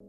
Hi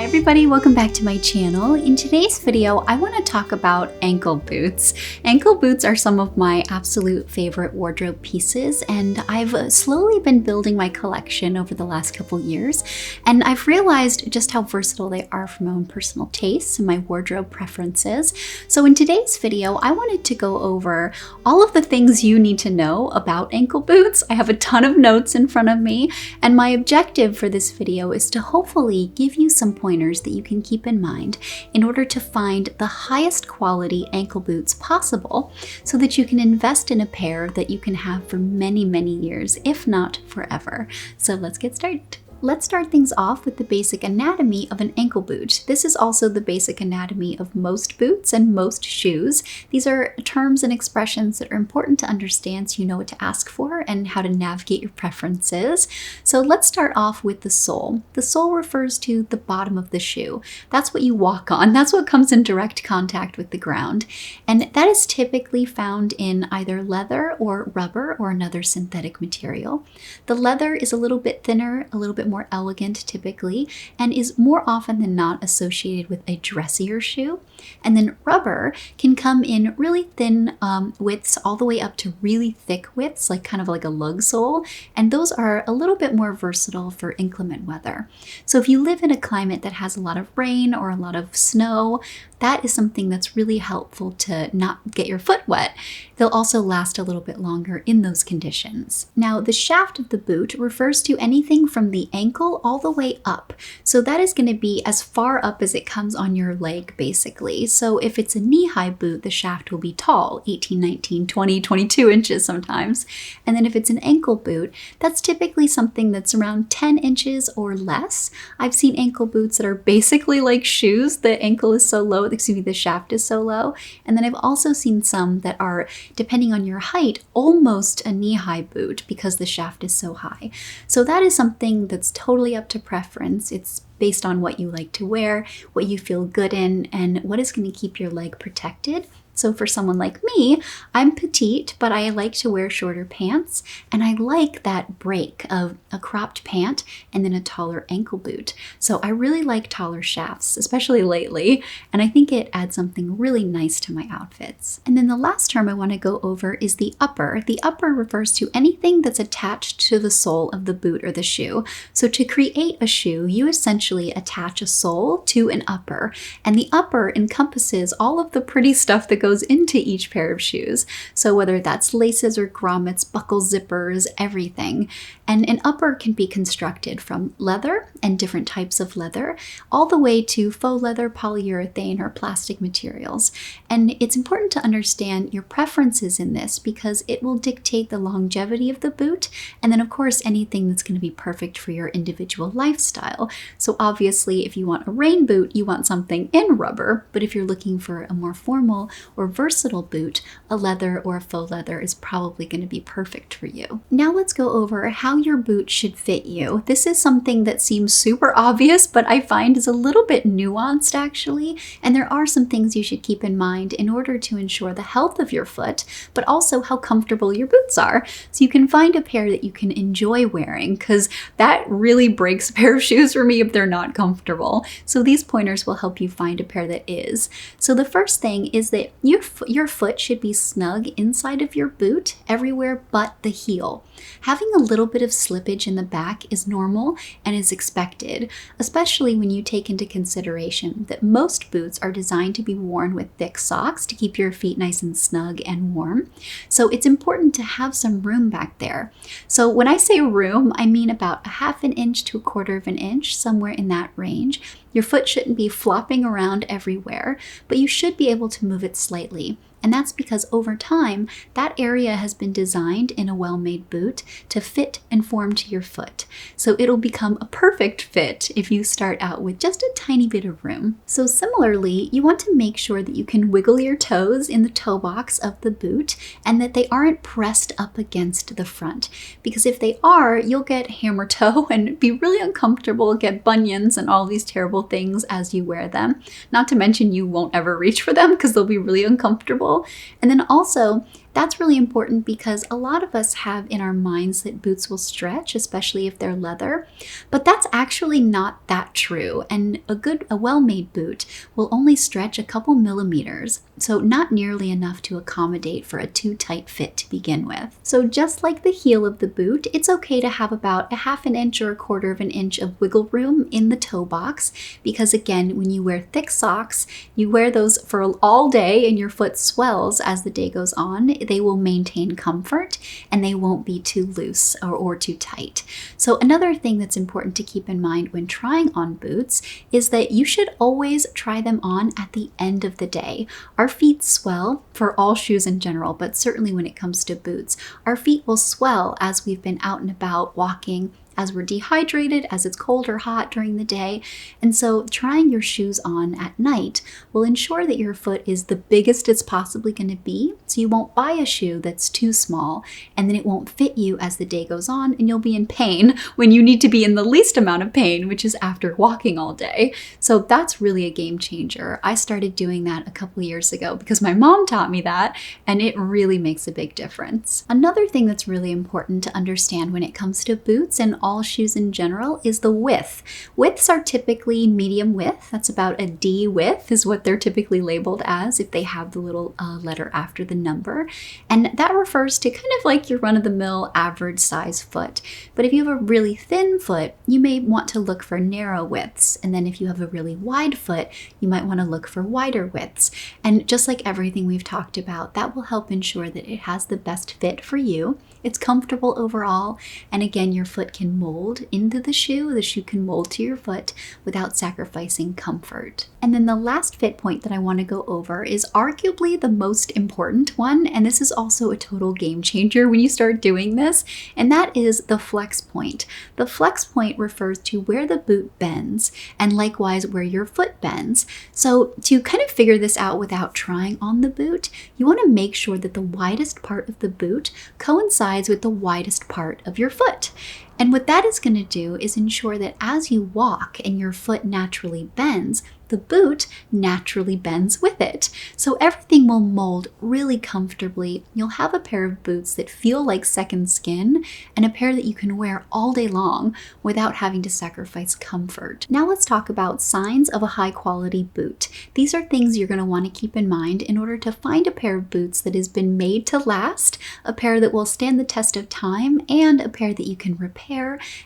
everybody, welcome back to my channel. In today's video, I want to talk about ankle boots. Ankle boots are some of my absolute favorite wardrobe pieces, and I've slowly been building my collection over the last couple years, and I've realized just how versatile they are for my own personal tastes and my wardrobe preferences. So in today's video, I wanted to go over all of the things you need to know about ankle boots. I have a ton of notes in front of me, and my objective for this video is to hopefully give you some pointers that you can keep in mind in order to find the highest quality ankle boots possible so that you can invest in a pair that you can have for many, many years, if not forever. So let's get started. Let's start things off with the basic anatomy of an ankle boot. This is also the basic anatomy of most boots and most shoes. These are terms and expressions that are important to understand so you know what to ask for and how to navigate your preferences. So let's start off with the sole. The sole refers to the bottom of the shoe. That's what you walk on. That's what comes in direct contact with the ground. And that is typically found in either leather or rubber or another synthetic material. The leather is a little bit thinner, a little bit more elegant typically, and is more often than not associated with a dressier shoe. And then rubber can come in really thin widths all the way up to really thick widths, like kind of like a lug sole, and those are a little bit more versatile for inclement weather. So if you live in a climate that has a lot of rain or a lot of snow, that is something that's really helpful to not get your foot wet. They'll also last a little bit longer in those conditions. Now, the shaft of the boot refers to anything from the ankle all the way up. So that is going to be as far up as it comes on your leg, basically. So if it's a knee-high boot, the shaft will be tall, 18, 19, 20, 22 inches sometimes. And then if it's an ankle boot, that's typically something that's around 10 inches or less. I've seen ankle boots that are basically like shoes. The ankle is so low, the shaft is so low. And then I've also seen some that are, depending on your height, almost a knee-high boot because the shaft is so high. So that is something that's totally up to preference. It's based on what you like to wear, what you feel good in, and what is going to keep your leg protected. So for someone like me, I'm petite, but I like to wear shorter pants, and I like that break of a cropped pant and then a taller ankle boot. So I really like taller shafts, especially lately, and I think it adds something really nice to my outfits. And then the last term I want to go over is the upper. The upper refers to anything that's attached to the sole of the boot or the shoe. So to create a shoe, you essentially attach a sole to an upper, and the upper encompasses all of the pretty stuff that goes into each pair of shoes. So whether that's laces or grommets, buckles, zippers, everything. And an upper can be constructed from leather and different types of leather, all the way to faux leather, polyurethane, or plastic materials. And it's important to understand your preferences in this because it will dictate the longevity of the boot, and then of course anything that's going to be perfect for your individual lifestyle. So obviously if you want a rain boot, you want something in rubber, but if you're looking for a more formal or versatile boot, a leather or a faux leather is probably going to be perfect for you. Now let's go over how your boot should fit you. This is something that seems super obvious, but I find is a little bit nuanced actually, and there are some things you should keep in mind in order to ensure the health of your foot, but also how comfortable your boots are. So you can find a pair that you can enjoy wearing, because that really breaks a pair of shoes for me if they're not comfortable. So these pointers will help you find a pair that is. So the first thing is that your foot should be snug inside of your boot everywhere but the heel. Having a little bit of slippage in the back is normal and is expected, especially when you take into consideration that most boots are designed to be worn with thick socks to keep your feet nice and snug and warm. So it's important to have some room back there. So when I say room, I mean about a half an inch to a quarter of an inch, somewhere in that range. Your foot shouldn't be flopping around everywhere, but you should be able to move it slightly. And that's because over time, that area has been designed in a well-made boot to fit and form to your foot. So it'll become a perfect fit if you start out with just a tiny bit of room. So similarly, you want to make sure that you can wiggle your toes in the toe box of the boot and that they aren't pressed up against the front. Because if they are, you'll get hammer toe and be really uncomfortable, get bunions and all these terrible things as you wear them. Not to mention you won't ever reach for them because they'll be really uncomfortable. And then also, that's really important because a lot of us have in our minds that boots will stretch, especially if they're leather, but that's actually not that true. And a well-made boot will only stretch a couple millimeters, so not nearly enough to accommodate for a too tight fit to begin with. So just like the heel of the boot, it's okay to have about a half an inch or a quarter of an inch of wiggle room in the toe box, because again, when you wear thick socks, you wear those for all day and your foot swells as the day goes on. They will maintain comfort and they won't be too loose or too tight. So another thing that's important to keep in mind when trying on boots is that you should always try them on at the end of the day. Our feet swell for all shoes in general, but certainly when it comes to boots, our feet will swell as we've been out and about walking, as we're dehydrated, as it's cold or hot during the day. And so trying your shoes on at night will ensure that your foot is the biggest it's possibly going to be. So you won't buy a shoe that's too small, and then it won't fit you as the day goes on, and you'll be in pain when you need to be in the least amount of pain, which is after walking all day. So that's really a game changer. I started doing that a couple years ago because my mom taught me that, and it really makes a big difference. Another thing that's really important to understand when it comes to boots and all shoes in general is the width. Widths are typically medium width. That's about a D width is what they're typically labeled as if they have the little letter after the number. And that refers to kind of like your run-of-the-mill average size foot. But if you have a really thin foot, you may want to look for narrow widths. And then if you have a really wide foot, you might want to look for wider widths. And just like everything we've talked about, that will help ensure that it has the best fit for you. It's comfortable overall, and again, your foot can mold into the shoe can mold to your foot without sacrificing comfort. And then the last fit point that I want to go over is arguably the most important one, and this is also a total game changer when you start doing this, and that is the flex point. The flex point refers to where the boot bends, and likewise where your foot bends. So to kind of figure this out without trying on the boot, you want to make sure that the widest part of the boot coincides with the widest part of your foot. And what that is going to do is ensure that as you walk and your foot naturally bends, the boot naturally bends with it. So everything will mold really comfortably. You'll have a pair of boots that feel like second skin and a pair that you can wear all day long without having to sacrifice comfort. Now let's talk about signs of a high quality boot. These are things you're going to want to keep in mind in order to find a pair of boots that has been made to last, a pair that will stand the test of time, and a pair that you can repair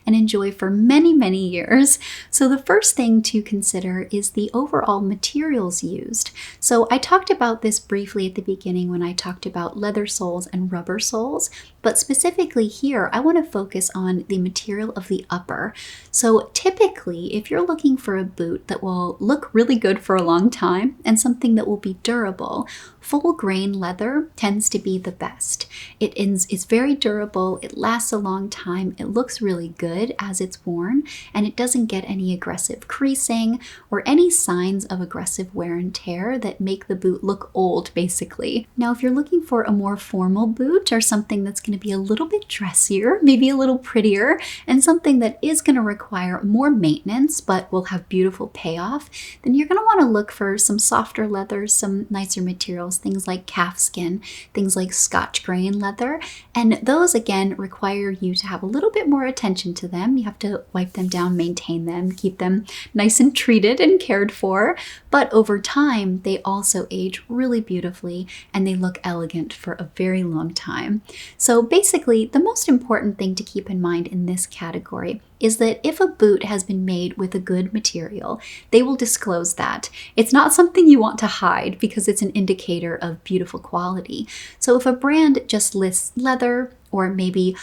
and enjoy for many, many years. So the first thing to consider is the overall materials used. So I talked about this briefly at the beginning when I talked about leather soles and rubber soles, but specifically here, I want to focus on the material of the upper. So typically, if you're looking for a boot that will look really good for a long time and something that will be durable, full grain leather tends to be the best. It's very durable, it lasts a long time, it looks really good as it's worn, and it doesn't get any aggressive creasing or any signs of aggressive wear and tear that make the boot look old, basically. Now, if you're looking for a more formal boot or something that's going to be a little bit dressier, maybe a little prettier, and something that is going to require more maintenance but will have beautiful payoff, then you're going to want to look for some softer leathers, some nicer materials, things like calfskin, things like Scotch grain leather, and those again require you to have a little bit more attention to them. You have to wipe them down, maintain them, keep them nice and treated and cared for, but over time they also age really beautifully and they look elegant for a very long time. So basically, the most important thing to keep in mind in this category is that if a boot has been made with a good material, they will disclose that. It's not something you want to hide because it's an indicator of beautiful quality. So if a brand just lists leather or maybe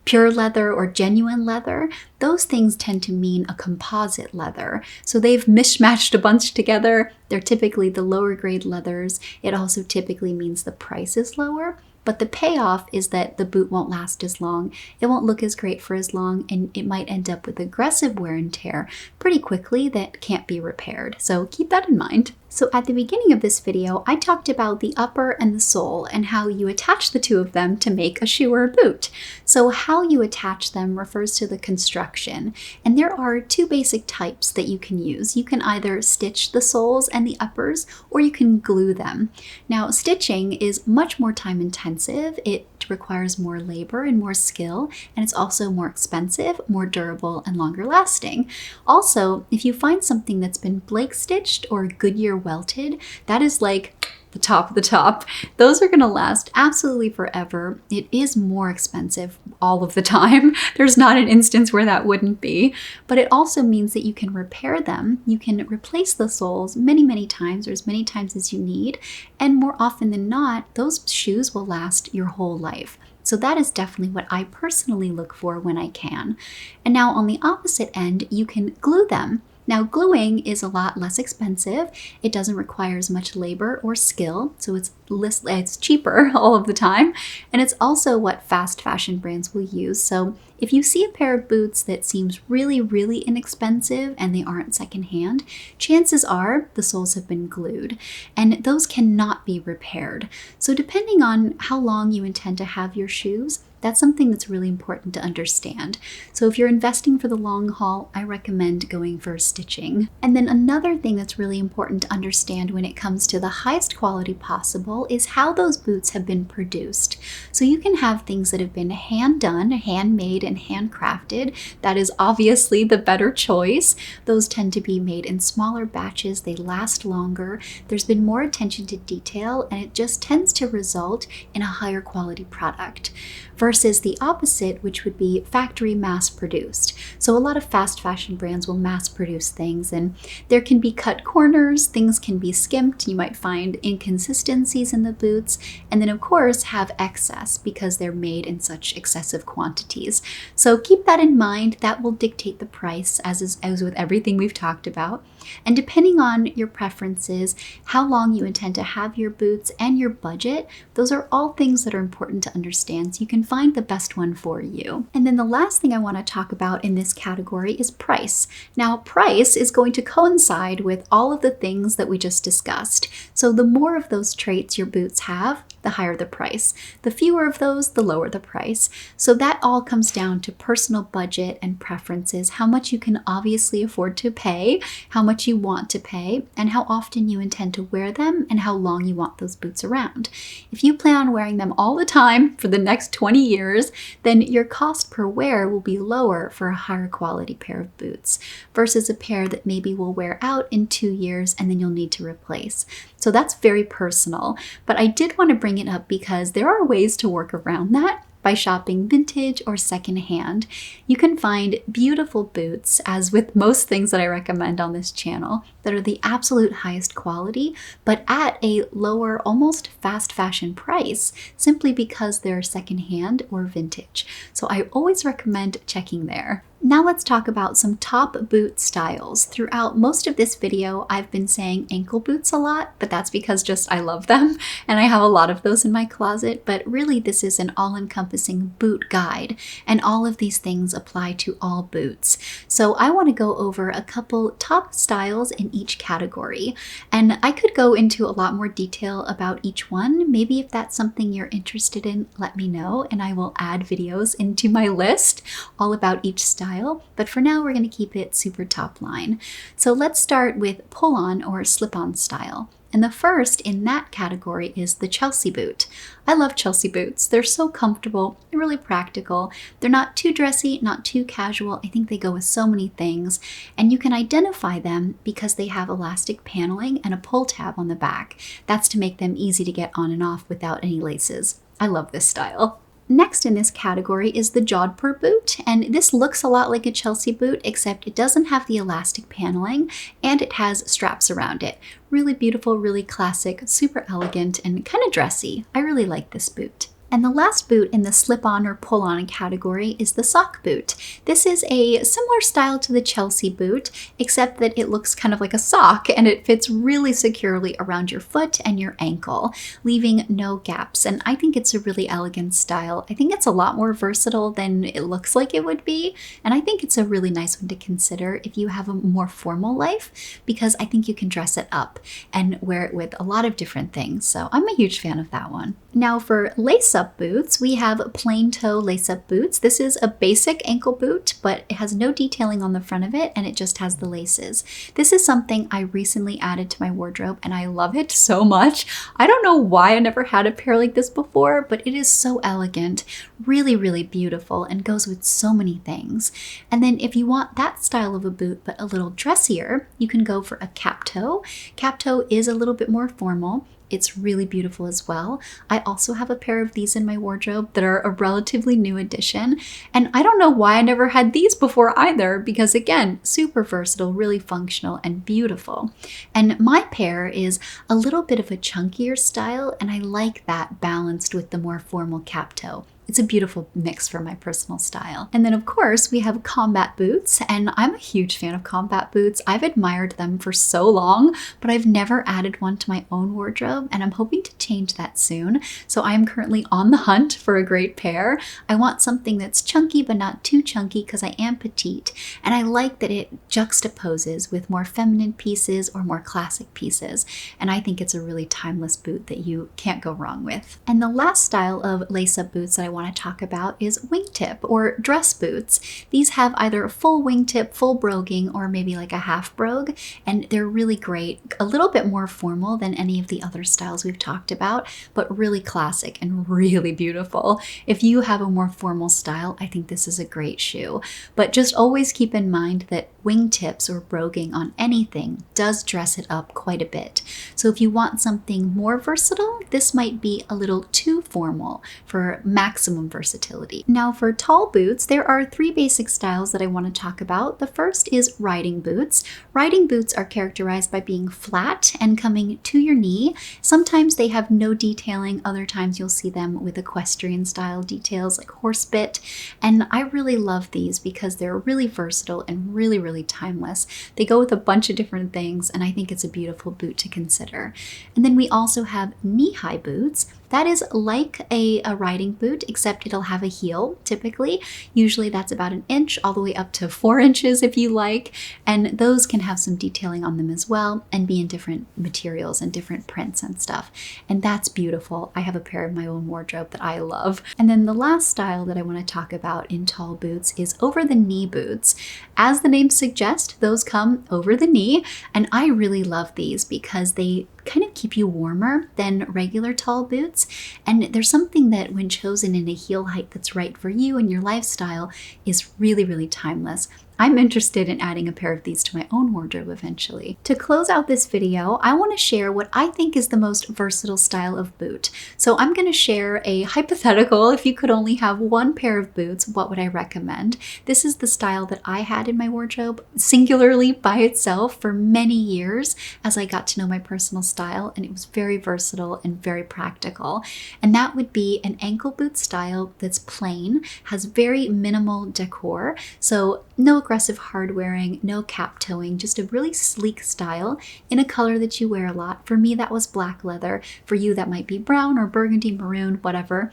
pure leather or genuine leather, those things tend to mean a composite leather. So they've mishmashed a bunch together. They're typically the lower grade leathers. It also typically means the price is lower. but the payoff is that the boot won't last as long, it won't look as great for as long, and it might end up with aggressive wear and tear pretty quickly that can't be repaired. So keep that in mind. So at the beginning of this video, I talked about the upper and the sole and how you attach the two of them to make a shoe or a boot. So how you attach them refers to the construction, and there are two basic types that you can use. You can either stitch the soles and the uppers, or you can glue them. Now, stitching is much more time intensive. It requires more labor and more skill, and it's also more expensive, more durable, and longer lasting. Also, if you find something that's been Blake stitched or Goodyear welted, that is like the top of the top. Those are going to last absolutely forever. It is more expensive all of the time. There's not an instance where that wouldn't be, but it also means that you can repair them. You can replace the soles many, many times, or as many times as you need, and more often than not, those shoes will last your whole life. So that is definitely what I personally look for when I can. And now on the opposite end, you can glue them. Now, gluing is a lot less expensive. It doesn't require as much labor or skill, so it's cheaper all of the time. And it's also what fast fashion brands will use. So if you see a pair of boots that seems really, really inexpensive and they aren't secondhand, chances are the soles have been glued, and those cannot be repaired. So depending on how long you intend to have your shoes, that's something that's really important to understand. So if you're investing for the long haul, I recommend going for stitching. And then another thing that's really important to understand when it comes to the highest quality possible is how those boots have been produced. So you can have things that have been hand done, handmade, and handcrafted. That is obviously the better choice. Those tend to be made in smaller batches. They last longer. There's been more attention to detail, and it just tends to result in a higher quality product. Versus the opposite, which would be factory mass produced. So a lot of fast fashion brands will mass produce things, and there can be cut corners, things can be skimped, you might find inconsistencies in the boots, and then of course have excess because they're made in such excessive quantities. So keep that in mind. That will dictate the price, as with everything we've talked about. And depending on your preferences, how long you intend to have your boots, and your budget, those are all things that are important to understand so you can find the best one for you. And then the last thing I want to talk about in this category is price. Now, price is going to coincide with all of the things that we just discussed. So the more of those traits your boots have, the higher the price. The fewer of those, the lower the price. So that all comes down to personal budget and preferences, how much you can obviously afford to pay, how much you want to pay, and how often you intend to wear them, and how long you want those boots around. If you plan on wearing them all the time for the next 20 years, then your cost per wear will be lower for a higher quality pair of boots versus a pair that maybe will wear out in 2 years and then you'll need to replace. So that's very personal, but I did want to bring it up because there are ways to work around that. By shopping vintage or secondhand, you can find beautiful boots, as with most things that I recommend on this channel, that are the absolute highest quality, but at a lower, almost fast fashion price, simply because they're secondhand or vintage. So I always recommend checking there. Now let's talk about some top boot styles. Throughout most of this video, I've been saying ankle boots a lot, but that's because just I love them and I have a lot of those in my closet, but really this is an all-encompassing boot guide, and all of these things apply to all boots. So I want to go over a couple top styles in each category, and I could go into a lot more detail about each one. Maybe if that's something you're interested in, let me know, and I will add videos into my list all about each style. But for now, we're going to keep it super top line. So let's start with pull-on or slip-on style. And the first in that category is the Chelsea boot. I love Chelsea boots. They're so comfortable, they're really practical. They're not too dressy, not too casual. I think they go with so many things. And you can identify them because they have elastic paneling and a pull tab on the back. That's to make them easy to get on and off without any laces. I love this style. Next in this category is the Jodhpur boot, and this looks a lot like a Chelsea boot, except it doesn't have the elastic paneling and it has straps around it. Really beautiful, really classic, super elegant, and kind of dressy. I really like this boot. And the last boot in the slip-on or pull-on category is the sock boot. This is a similar style to the Chelsea boot, except that it looks kind of like a sock and it fits really securely around your foot and your ankle, leaving no gaps. And I think it's a really elegant style. I think it's a lot more versatile than it looks like it would be. And I think it's a really nice one to consider if you have a more formal life, because I think you can dress it up and wear it with a lot of different things. So I'm a huge fan of that one. Now for lace-up boots, we have plain toe lace-up boots. This is a basic ankle boot, but it has no detailing on the front of it and it just has the laces. This is something I recently added to my wardrobe and I love it so much. I don't know why I never had a pair like this before, but it is so elegant, really, really beautiful, and goes with so many things. And then if you want that style of a boot but a little dressier, you can go for a cap toe. Cap toe is a little bit more formal. It's really beautiful as well. I also have a pair of these in my wardrobe that are a relatively new addition. And I don't know why I never had these before either, because again, super versatile, really functional and beautiful. And my pair is a little bit of a chunkier style, and I like that balanced with the more formal cap toe. It's a beautiful mix for my personal style. And then of course we have combat boots, and I'm a huge fan of combat boots. I've admired them for so long, but I've never added one to my own wardrobe, and I'm hoping to change that soon. So I'm currently on the hunt for a great pair. I want something that's chunky but not too chunky because I am petite, and I like that it juxtaposes with more feminine pieces or more classic pieces. And I think it's a really timeless boot that you can't go wrong with. And the last style of lace-up boots that I want to talk about is wingtip or dress boots. These have either a full wingtip, full broguing, or maybe like a half brogue, and they're really great. A little bit more formal than any of the other styles we've talked about, but really classic and really beautiful. If you have a more formal style, I think this is a great shoe. But just always keep in mind that wingtips or broguing on anything does dress it up quite a bit. So if you want something more versatile, this might be a little too formal for maximum versatility. Now for tall boots, there are 3 basic styles that I want to talk about. The first is riding boots. Riding boots are characterized by being flat and coming to your knee. Sometimes they have no detailing, other times you'll see them with equestrian style details like horse bit. And I really love these because they're really versatile and really, really timeless. They go with a bunch of different things, and I think it's a beautiful boot to consider. And then we also have knee-high boots. That is like a riding boot, except it'll have a heel typically. Usually that's about 1 inch all the way up to 4 inches if you like. And those can have some detailing on them as well and be in different materials and different prints and stuff. And that's beautiful. I have a pair in my own wardrobe that I love. And then the last style that I want to talk about in tall boots is over the knee boots. As the name suggests, those come over the knee. And I really love these because they kind of keep you warmer than regular tall boots. And there's something that when chosen in a heel height that's right for you and your lifestyle is really, really timeless. I'm interested in adding a pair of these to my own wardrobe eventually. To close out this video, I want to share what I think is the most versatile style of boot. So I'm going to share a hypothetical. If you could only have 1 pair of boots, what would I recommend? This is the style that I had in my wardrobe singularly by itself for many years as I got to know my personal style, and it was very versatile and very practical. And that would be an ankle boot style that's plain, has very minimal decor, so no aggressive hard wearing, no cap toeing, just a really sleek style in a color that you wear a lot. For me, that was black leather. For you, that might be brown or burgundy maroon, whatever.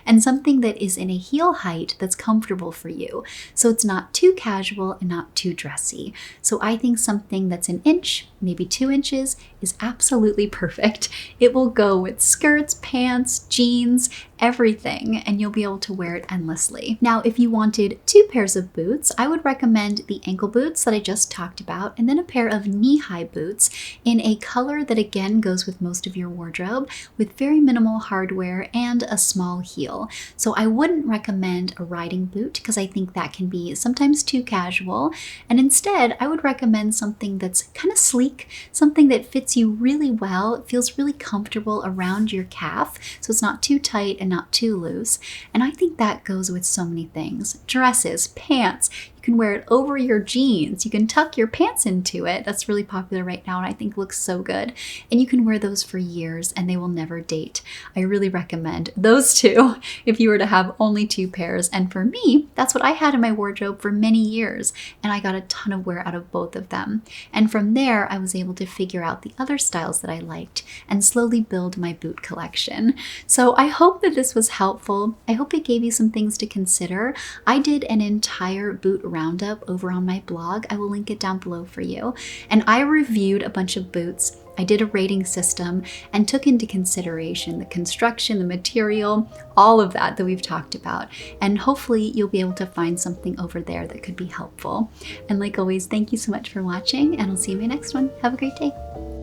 And something that is in a heel height that's comfortable for you. So it's not too casual and not too dressy. So I think something that's 1 inch, maybe 2 inches is absolutely perfect. It will go with skirts, pants, jeans, everything, and you'll be able to wear it endlessly. Now, if you wanted 2 pairs of boots, I would recommend the ankle boots that I just talked about, and then a pair of knee-high boots in a color that again goes with most of your wardrobe, with very minimal hardware and a small heel. So I wouldn't recommend a riding boot because I think that can be sometimes too casual, and instead I would recommend something that's kind of sleek, something that fits you really well. It feels really comfortable around your calf, so it's not too tight and not too loose. And I think that goes with so many things. Dresses, pants, you can wear it over your jeans. You can tuck your pants into it. That's really popular right now and I think looks so good. And you can wear those for years and they will never date. I really recommend those two if you were to have only 2 pairs. And for me, that's what I had in my wardrobe for many years. And I got a ton of wear out of both of them. And from there, I was able to figure out the other styles that I liked and slowly build my boot collection. So I hope that this was helpful. I hope it gave you some things to consider. I did an entire boot roundup over on my blog. I will link it down below for you. And I reviewed a bunch of boots. I did a rating system and took into consideration the construction, the material, all of that we've talked about. And hopefully you'll be able to find something over there that could be helpful. And like always, thank you so much for watching and I'll see you in my next one. Have a great day.